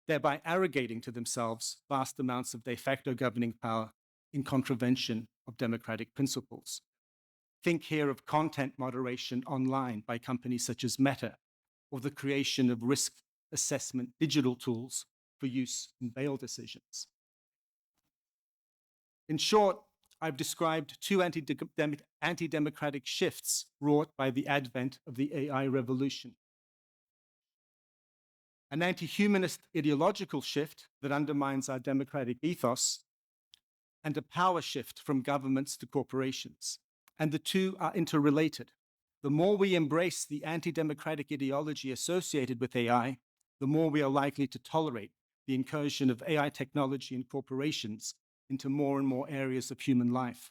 E: thereby arrogating to themselves vast amounts of de facto governing power in contravention of democratic principles. Think here of content moderation online by companies such as Meta, or the creation of risk assessment digital tools for use in bail decisions. In short, I've described two anti-democratic shifts wrought by the advent of the AI revolution. An anti-humanist ideological shift that undermines our democratic ethos, and a power shift from governments to corporations. and the two are interrelated. The more we embrace the anti-democratic ideology associated with AI, the more we are likely to tolerate the incursion of AI technology and corporations into more and more areas of human life.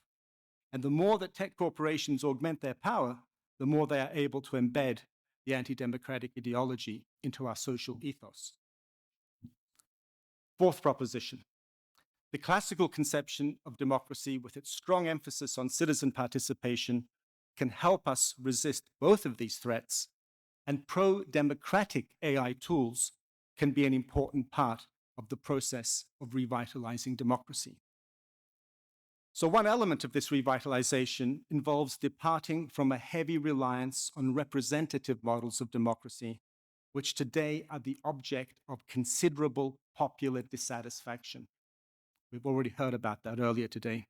E: And the more that tech corporations augment their power, the more they are able to embed the anti-democratic ideology into our social ethos. Fourth proposition. The classical conception of democracy, with its strong emphasis on citizen participation, can help us resist both of these threats, and pro-democratic AI tools can be an important part of the process of revitalizing democracy. So one element of this revitalization involves departing from a heavy reliance on representative models of democracy, which today are the object of considerable popular dissatisfaction. We've already heard about that earlier today.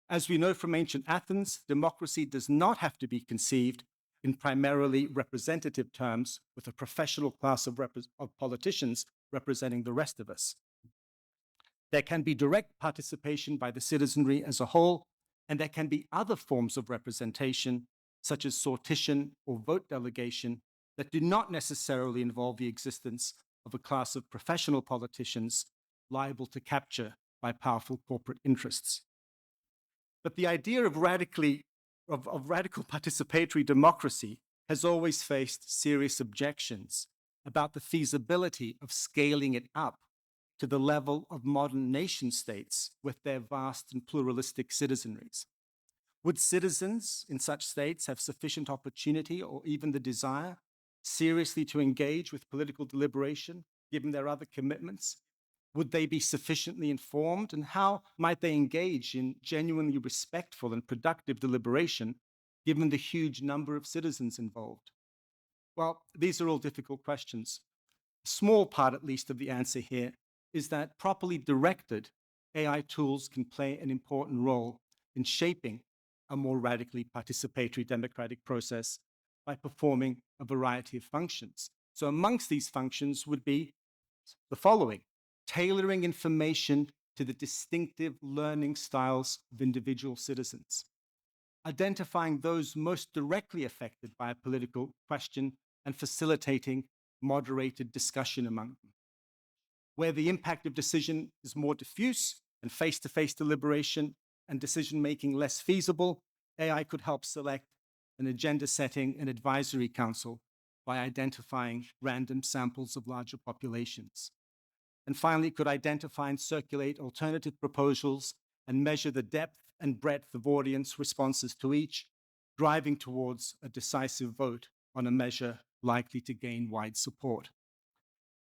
E: As we know from ancient Athens, democracy does not have to be conceived in primarily representative terms with a professional class of politicians representing the rest of us. There can be direct participation by the citizenry as a whole, and there can be other forms of representation, such as sortition or vote delegation, that do not necessarily involve the existence of a class of professional politicians liable to capture by powerful corporate interests. But the idea of radical participatory democracy has always faced serious objections about the feasibility of scaling it up to the level of modern nation states with their vast and pluralistic citizenries. Would citizens in such states have sufficient opportunity or even the desire seriously to engage with political deliberation, given their other commitments? Would they be sufficiently informed, and how might they engage in genuinely respectful and productive deliberation, given the huge number of citizens involved? Well, these are all difficult questions. A small part, at least, of the answer here is that properly directed, AI tools can play an important role in shaping a more radically participatory democratic process by performing a variety of functions. So amongst these functions would be the following: tailoring information to the distinctive learning styles of individual citizens, identifying those most directly affected by a political question and facilitating moderated discussion among them. Where the impact of decision is more diffuse and face-to-face deliberation and decision-making less feasible, AI could help select an agenda-setting and advisory council by identifying random samples of larger populations. And finally, it could identify and circulate alternative proposals and measure the depth and breadth of audience responses to each, driving towards a decisive vote on a measure likely to gain wide support.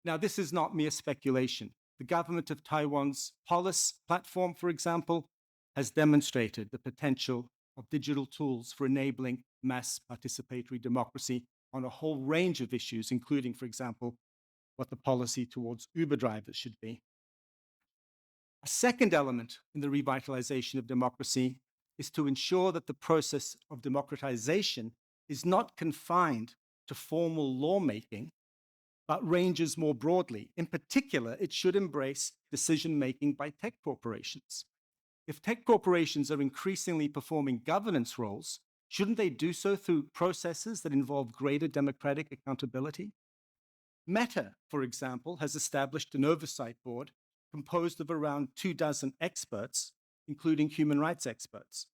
E: Now, this is not mere speculation. The government of Taiwan's Polis platform, for example, has demonstrated the potential of digital tools for enabling mass participatory democracy on a whole range of issues, including, for example, what the policy towards Uber drivers should be. A second element in the revitalization of democracy is to ensure that the process of democratization is not confined to formal lawmaking, but ranges more broadly. In particular, it should embrace decision-making by tech corporations. If tech corporations are increasingly performing governance roles, shouldn't they do so through processes that involve greater democratic accountability? Meta, for example, has established an oversight board composed of around 24 experts, including human rights experts.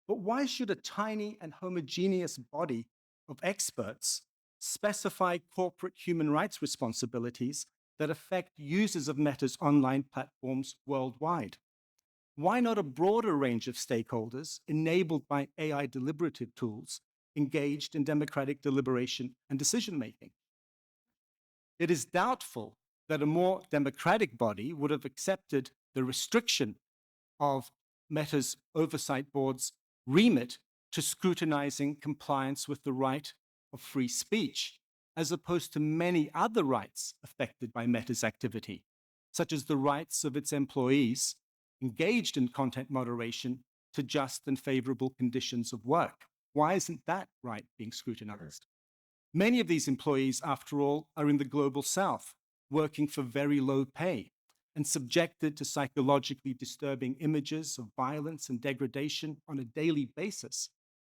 E: But why should a tiny and homogeneous body of experts specify corporate human rights responsibilities that affect users of Meta's online platforms worldwide? Why not a broader range of stakeholders enabled by AI deliberative tools engaged in democratic deliberation and decision-making? It is doubtful that a more democratic body would have accepted the restriction of Meta's oversight board's remit to scrutinizing compliance with the right of free speech, as opposed to many other rights affected by Meta's activity, such as the rights of its employees engaged in content moderation to just and favorable conditions of work. Why isn't that right being scrutinized? Many of these employees, after all, are in the global south, working for very low pay and subjected to psychologically disturbing images of violence and degradation on a daily basis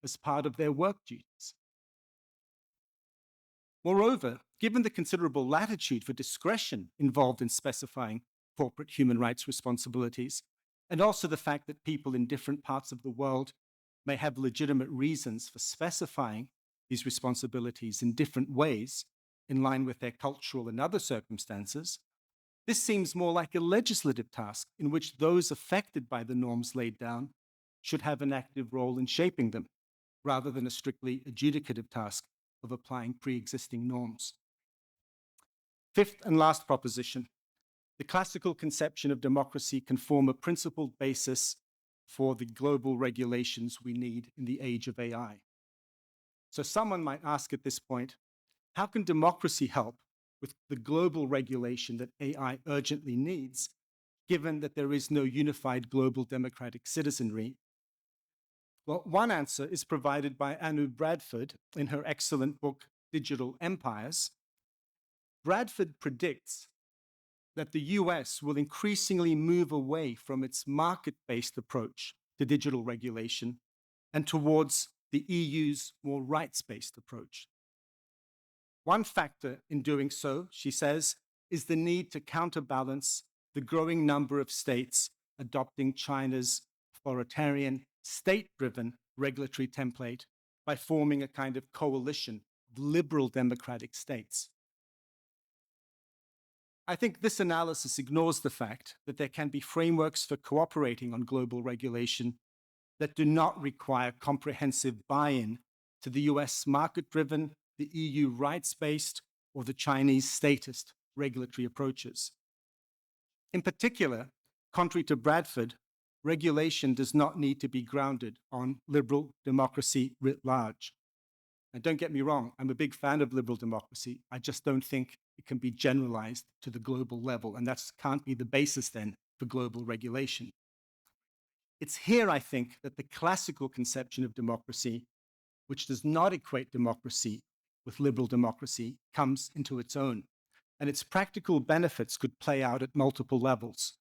E: as part of their work duties. Moreover, given the considerable latitude for discretion involved in specifying corporate human rights responsibilities, and also the fact that people in different parts of the world may have legitimate reasons for specifying these responsibilities in different ways in line with their cultural and other circumstances, this seems more like a legislative task in which those affected by the norms laid down should have an active role in shaping them, rather than a strictly adjudicative task of applying pre-existing norms. Fifth and last proposition, the classical conception of democracy can form a principled basis for the global regulations we need in the age of AI. So someone might ask at this point, how can democracy help with the global regulation that AI urgently needs, given that there is no unified global democratic citizenry? Well, one answer is provided by Anu Bradford in her excellent book, Digital Empires. Bradford predicts that the US will increasingly move away from its market-based approach to digital regulation and towards the EU's more rights-based approach. One factor in doing so, she says, is the need to counterbalance the growing number of states adopting China's authoritarian, state-driven regulatory template by forming a kind of coalition of liberal democratic states. I think this analysis ignores the fact that there can be frameworks for cooperating on global regulation that do not require comprehensive buy-in to the US market-driven, the EU rights-based, or the Chinese statist regulatory approaches. In particular, contrary to Bradford, regulation does not need to be grounded on liberal democracy writ large. And don't get me wrong, I'm a big fan of liberal democracy. I just don't think it can be generalized to the global level, and that can't be the basis then for global regulation. It's here, I think, that the classical conception of democracy, which does not equate democracy with liberal democracy, comes into its own, and its practical benefits could play out at multiple levels.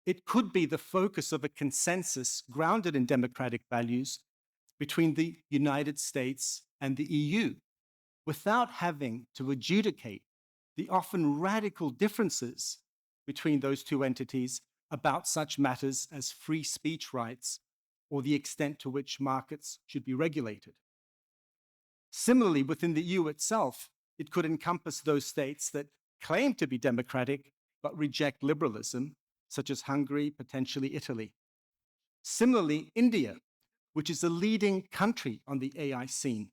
E: It could be the focus of a consensus grounded in democratic values between the United States and the EU, without having to adjudicate the often radical differences between those two entities about such matters as free speech rights or the extent to which markets should be regulated. Similarly, within the EU itself, it could encompass those states that claim to be democratic but reject liberalism, such as Hungary, potentially Italy. Similarly, India, which is a leading country on the AI scene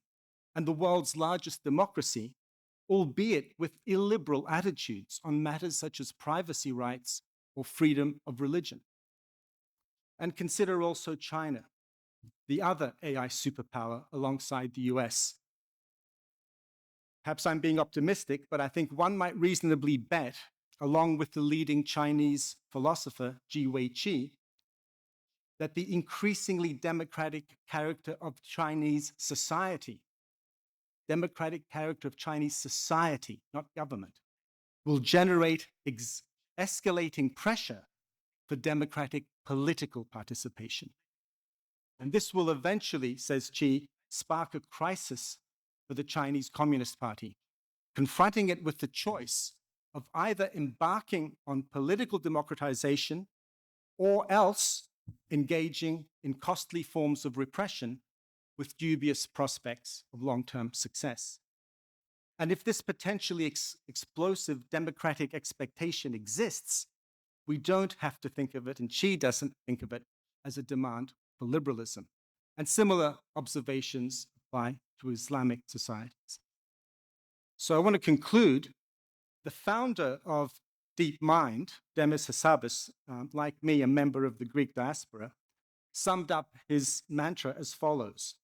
E: and the world's largest democracy, albeit with illiberal attitudes on matters such as privacy rights or freedom of religion. And consider also China, the other AI superpower alongside the US. Perhaps I'm being optimistic, but I think one might reasonably bet, along with the leading Chinese philosopher Ji Weiqi, that the increasingly democratic character of Chinese society, not government, will generate escalating pressure for democratic political participation. And this will eventually, says Xi, spark a crisis for the Chinese Communist Party, confronting it with the choice of either embarking on political democratization or else engaging in costly forms of repression with dubious prospects of long-term success. And if this potentially explosive democratic expectation exists, we don't have to think of it, and Xi doesn't think of it, as a demand for liberalism. And similar observations apply to Islamic societies. So I want to conclude. The founder of DeepMind, Demis Hassabis, like me, a member of the Greek diaspora, summed up his mantra as follows: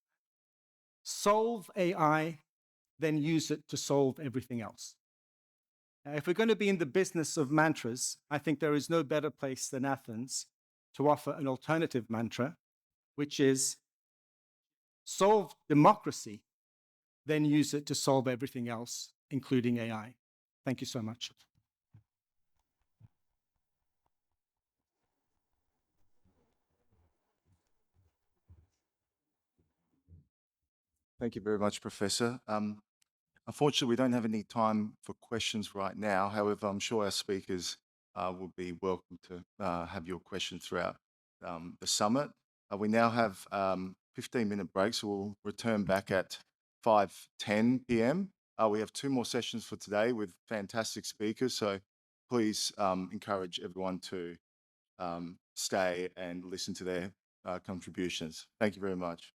E: solve AI, then use it to solve everything else. Now, if we're going to be in the business of mantras, I think there is no better place than Athens to offer an alternative mantra, which is solve democracy, then use it to solve everything else, including AI. Thank you so much.
A: Thank you very much, Professor. Unfortunately, we don't have any time for questions right now. However, I'm sure our speakers will be welcome to have your questions throughout the summit. We now have 15-minute breaks, so we'll return back at 5:10 p.m. We have 2 more sessions for today with fantastic speakers, so please encourage everyone to stay and listen to their contributions. Thank you very much.